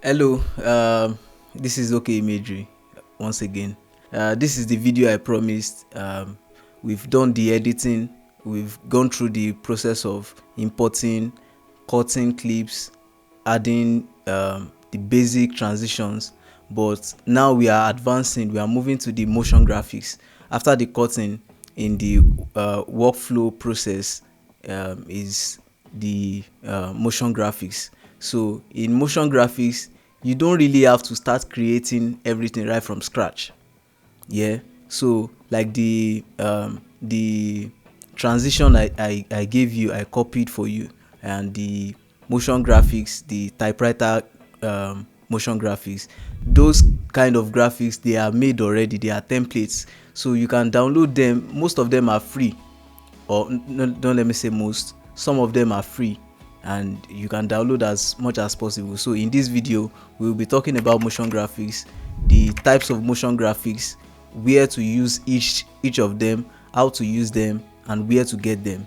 Hello, this is OK Imagery once again. This is the video I promised. We've done the editing, we've gone through the process of importing, cutting clips, adding the basic transitions, but now we are advancing, we are moving to the motion graphics. After the cutting, in the workflow process is the motion graphics. So in motion graphics, you don't really have to start creating everything right from scratch. Yeah. So like the transition I gave you, I copied for you, and the motion graphics, the typewriter motion graphics, those kind of graphics, they are made already, they are templates, so you can download them. Most of them are free, or no, don't let me say most, some of them are free, and you can download as much as possible. So in this video we will be talking about motion graphics, the types of motion graphics, where to use each of them, how to use them, and where to get them,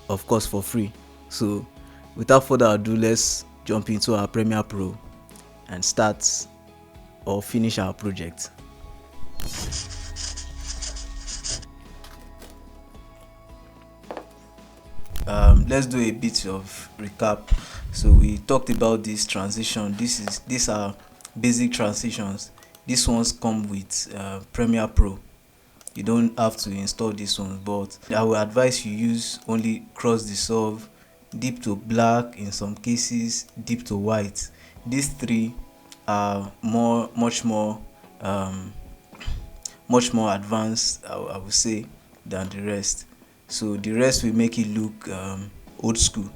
of course for free. So without further ado, let's jump into our Premiere Pro and start or finish our project. Let's do a bit of recap. So we talked about this transition. These are basic transitions. These ones come with Premiere Pro. You don't have to install this one, but I will advise you use only cross dissolve, deep to black, in some cases deep to white. These three are much more advanced, I would say, than the rest. So the rest will make it look old school.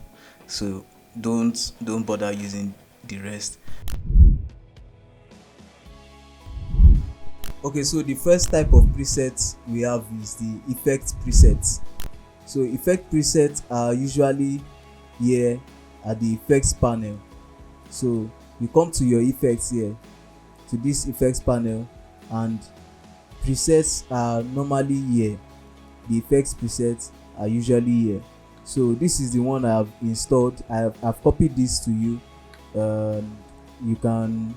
So don't bother using the rest. Okay, so the first type of presets we have is the effect presets. So effect presets are usually here at the effects panel. So you come to your effects here, to this effects panel, and presets are normally here. The effects presets are usually here. So this is the one I have installed. I've copied this to you. You can,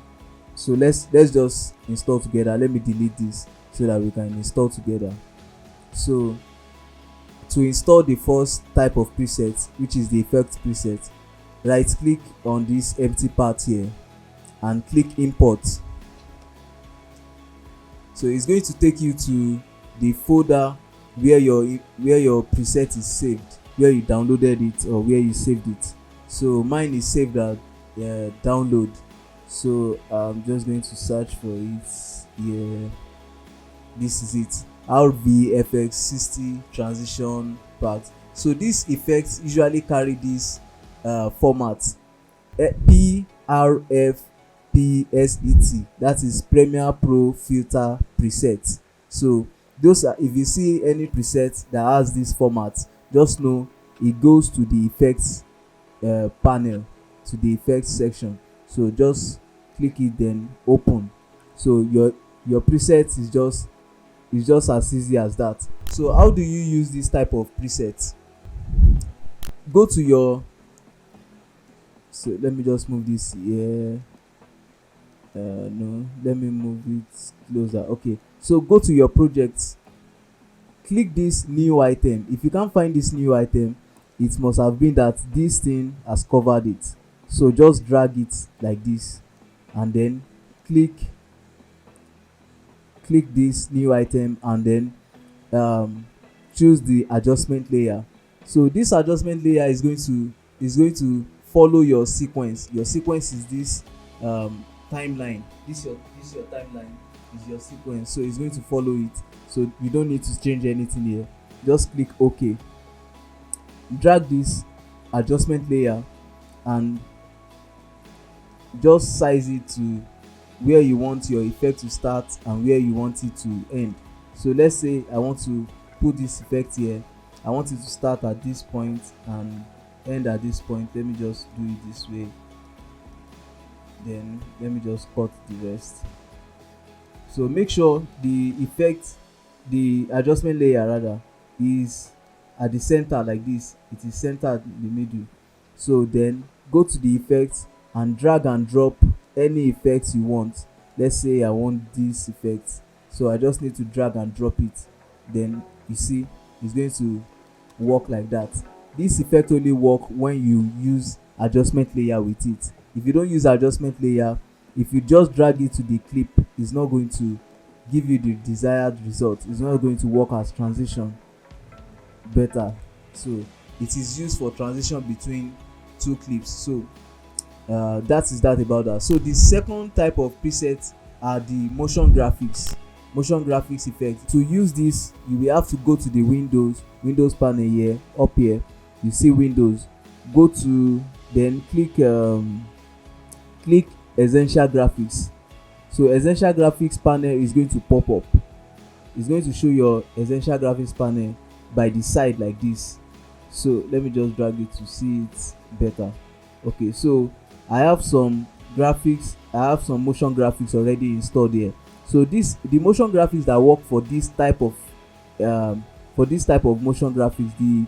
so let's just install together. Let me delete this so that we can install together. So to install the first type of preset, which is the effect preset, right click on this empty part here and click import. So it's going to take you to the folder where your preset is saved, where you downloaded it or where you saved it. So mine is saved at download. So I'm just going to search for it here. This is it, RVFX 60 transition pack. So these effects usually carry this format, PRFPSET, that is Premiere Pro filter preset. So those are, if you see any preset that has this format, just know it goes to the effects panel, to the effects section. So just click it, then open. So your preset is just as easy as that. So how do you use this type of preset? Go to your, so let me just move this here. No, let me move it closer. Okay, so go to your project, click this new item. If you can't find this new item, it must have been that this thing has covered it. So just drag it like this, and then click this new item, and then choose the adjustment layer. So this adjustment layer is going to follow your sequence. Your sequence is this timeline. This your timeline is your sequence, so it's going to follow it. So you don't need to change anything here. Just click OK. Drag this adjustment layer and just size it to where you want your effect to start and where you want it to end. So let's say I want to put this effect here. I want it to start at this point and end at this point. Let me just do it this way. Then let me just cut the rest. So make sure the adjustment layer rather, is at the center like this. It is centered in the middle. So then go to the effects and drag and drop any effects you want. Let's say I want this effect, so I just need to drag and drop it. Then you see it's going to work like that. This effect only work when you use adjustment layer with it. If you don't use adjustment layer, if you just drag it to the clip, it's not going to give you the desired result. It's not going to work as transition better. So it is used for transition between two clips. So that is that about that. So the second type of preset are the motion graphics effect. To use this, you will have to go to the windows panel here, up here you see windows, go to, then click essential graphics. So essential graphics panel is going to pop up. It's going to show your essential graphics panel by the side like this. So let me just drag it to see it better. Okay, so I have some motion graphics already installed here. So the motion graphics that work for this type of motion graphics, the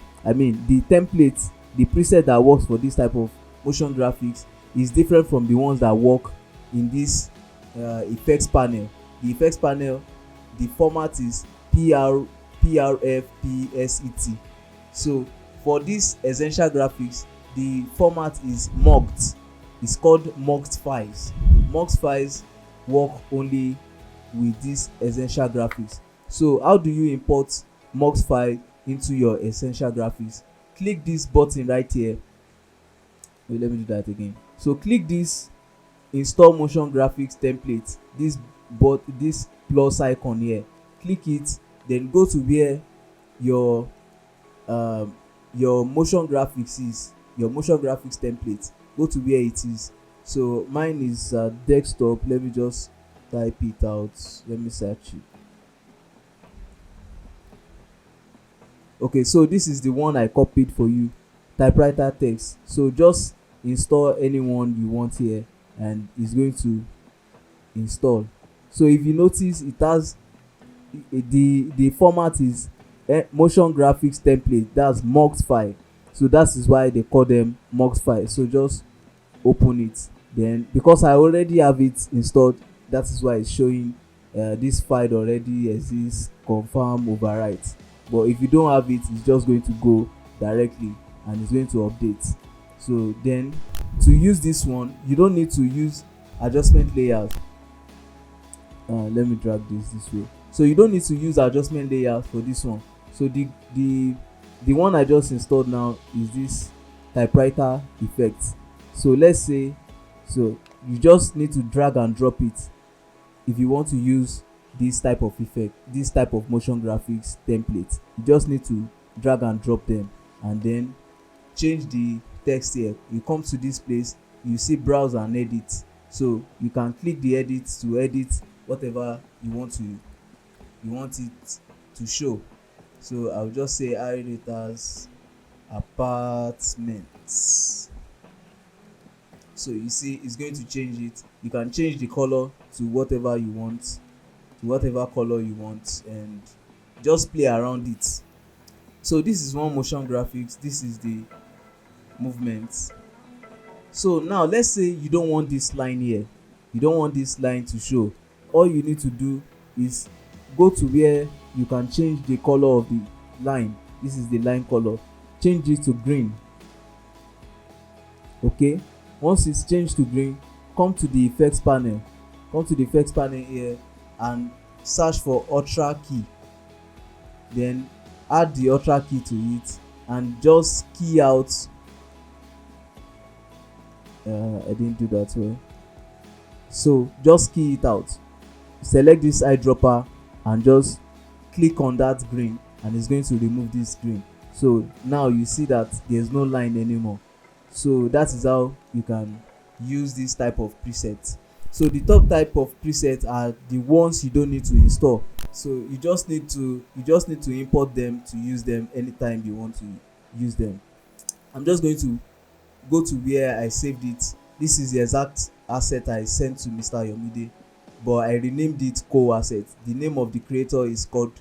template, the preset that works for this type of motion graphics is different from the ones that work in this effects panel. The effects panel, the format is PRFPSET. So for this essential graphics, the format is mux. It's called mux files. Mux files work only with this essential graphics. So how do you import mux file into your essential graphics? Click this button right here. Wait, let me do that again. So click this install motion graphics template, this plus icon here. Click it, then go to where your motion graphics is, your motion graphics template. Go to where it is. So mine is desktop. Let me just type it out. Let me search it. Okay, so this is the one I copied for you, typewriter text. So just install any one you want here and it's going to install. So if you notice, it has the format is motion graphics template, that's mux file. So that is why they call them mux file. So just open it. Then because I already have it installed, that is why it's showing this file already exists, confirm, overwrite. But if you don't have it, it's just going to go directly and it's going to update. So then to use this one, you don't need to use adjustment layers. Let me drag this way. So you don't need to use adjustment layers for this one. So the one I just installed now is this typewriter effect. So let's say, so you just need to drag and drop it if you want to use this type of effect, this type of motion graphics template. You just need to drag and drop them and then change the text here. You come to this place, you see browse and edit. So you can click the edit to edit whatever you want it to show. So I'll just say iRaters apartments. So you see it's going to change it. You can change the color to whatever you want, to whatever color you want, and just play around it. So this is one motion graphics, this is the movement. So now let's say you don't want this line here, you don't want this line to show. All you need to do is go to where you can change the color of the line. This is the line color, change it to green. Okay, once it's changed to green, come to the effects panel, here and search for ultra key, then add the ultra key to it and just key out. I didn't do that well, so just key it out. Select this eyedropper and just click on that green and it's going to remove this green. So now you see that there's no line anymore. So that is how you can use this type of preset. So the top type of preset are the ones you don't need to install. So you just need to import them to use them anytime you want to use them. I'm just going to go to where I saved it. This is the exact asset I sent to Mr. Yomide, but I renamed it Co asset. The name of the creator is Co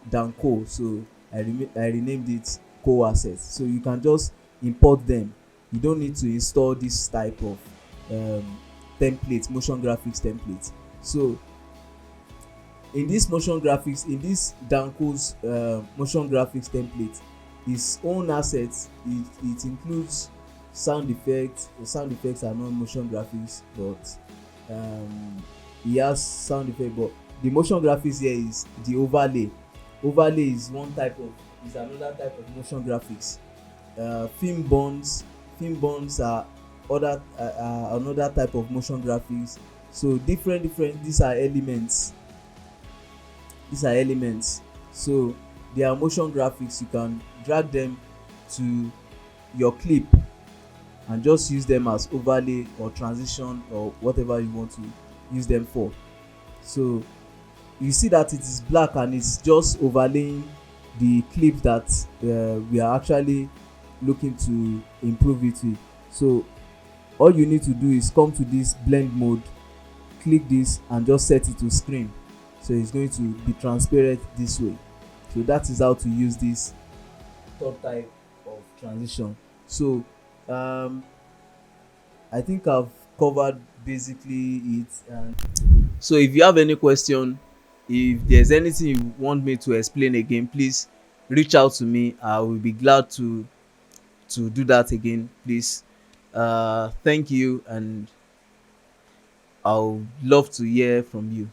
Danco. So I renamed it Co asset. So you can just import them. You don't need to install this type of um, template, motion graphics template. So in this motion graphics, in this Danco's motion graphics template, his own assets, it includes sound effects. The sound effects are not motion graphics, but he has sound effect. But the motion graphics here is the overlay. Overlay is another type of motion graphics. Film bonds are another type of motion graphics. So different these are elements. So they are motion graphics. You can drag them to your clip and just use them as overlay or transition or whatever you want to use them for. So you see that it is black and it's just overlaying the clip that we are actually looking to improve it with. So all you need to do is come to this blend mode, click this and just set it to screen. So it's going to be transparent this way. So that is how to use this third type of transition. So I think I've covered basically it. And so if you have any question, if there's anything you want me to explain again, please reach out to me. I will be glad to do that again, please. Thank you, and I'll love to hear from you.